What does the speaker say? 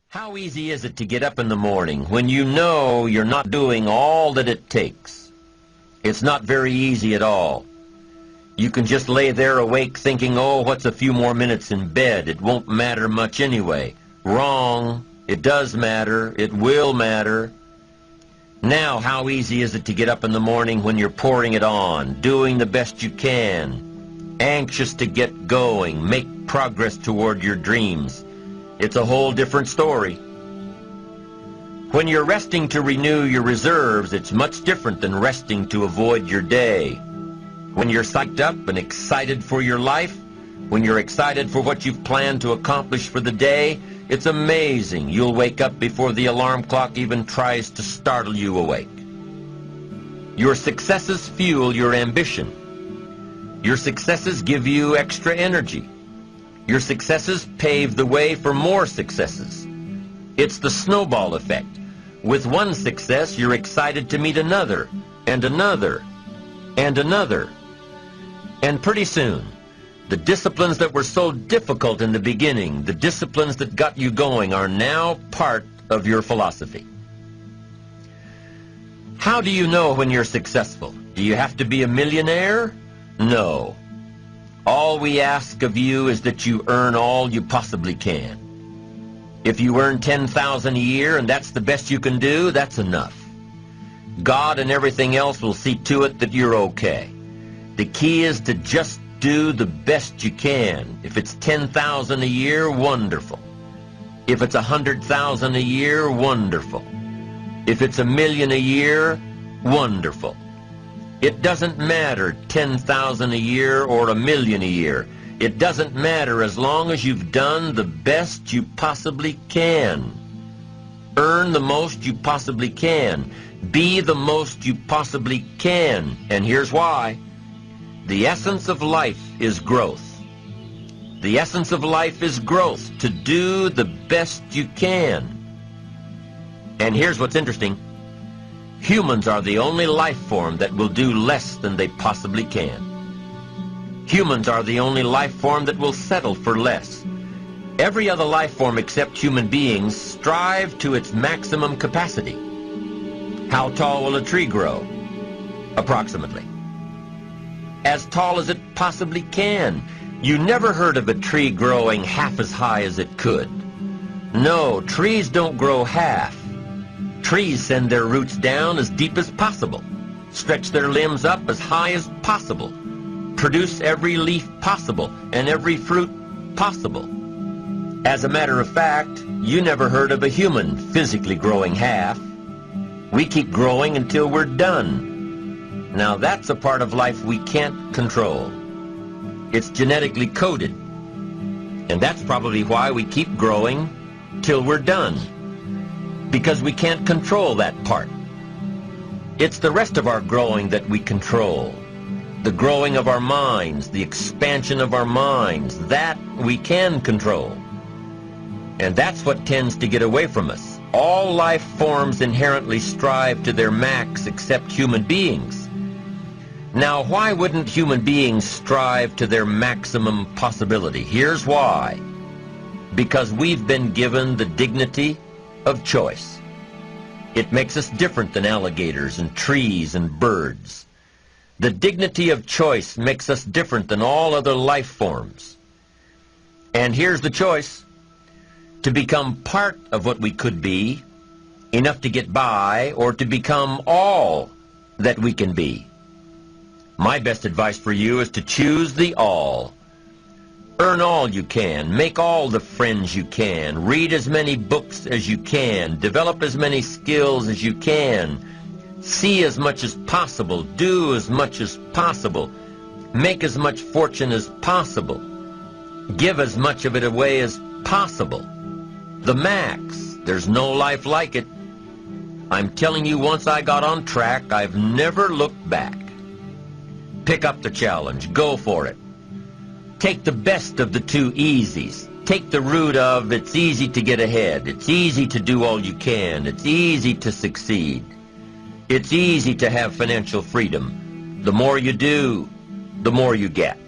How easy is it to get up in the morning when you know you're not doing all that it takes? It's not very easy at all. You can just lay there awake thinking, oh, what's a few more minutes in bed? It won't matter much anyway. Wrong. It does matter. It will matter. Now, how easy is it to get up in the morning when you're pouring it on, doing the best you can, anxious to get going, make progress toward your dreams? It's a whole different story. When you're resting to renew your reserves, it's much different than resting to avoid your day. When you're psyched up and excited for your life, when you're excited for what you've planned to accomplish for the day, it's amazing you'll wake up before the alarm clock even tries to startle you awake. Your successes fuel your ambition. Your successes give you extra energy. Your successes pave the way for more successes. It's the snowball effect. With one success, you're excited to meet another, and another, and another. And pretty soon, the disciplines that were so difficult in the beginning, the disciplines that got you going, are now part of your philosophy. How do you know when you're successful? Do you have to be a millionaire? No. All we ask of you is that you earn all you possibly can. If you earn $10,000 a year and that's the best you can do, that's enough. God and everything else will see to it that you're okay. The key is to just do the best you can. If it's $10,000 a year, wonderful. If it's $100,000 a year, wonderful. If it's $1 million a year, wonderful. It doesn't matter $10,000 a year or $1 million a year. It doesn't matter as long as you've done the best you possibly can. Earn the most you possibly can. Be the most you possibly can. And here's why. The essence of life is growth. The essence of life is growth, to do the best you can. And here's what's interesting. Humans are the only life form that will do less than they possibly can. Humans are the only life form that will settle for less. Every other life form except human beings strive to its maximum capacity. How tall will a tree grow? Approximately. As tall as it possibly can. You never heard of a tree growing half as high as it could. No, trees don't grow half. Trees send their roots down as deep as possible, stretch their limbs up as high as possible, produce every leaf possible and every fruit possible. As a matter of fact, you never heard of a human physically growing half. We keep growing until we're done. Now that's a part of life we can't control. It's genetically coded. And that's probably why we keep growing till we're done. Because we can't control that part. It's the rest of our growing that we control. The growing of our minds, the expansion of our minds, that we can control. And that's what tends to get away from us. All life forms inherently strive to their max except human beings. Now, why wouldn't human beings strive to their maximum possibility? Here's why. Because we've been given the dignity of choice. It makes us different than alligators and trees and birds. The dignity of choice makes us different than all other life forms. And here's the choice. To become part of what we could be, enough to get by, or to become all that we can be. My best advice for you is to choose the all. Earn all you can, make all the friends you can, read as many books as you can, develop as many skills as you can, see as much as possible, do as much as possible, make as much fortune as possible, give as much of it away as possible. The max. There's no life like it. I'm telling you, once I got on track, I've never looked back. Pick up the challenge. Go for it. Take the best of the two easies. Take the root of it's easy to get ahead. It's easy to do all you can. It's easy to succeed. It's easy to have financial freedom. The more you do, the more you get.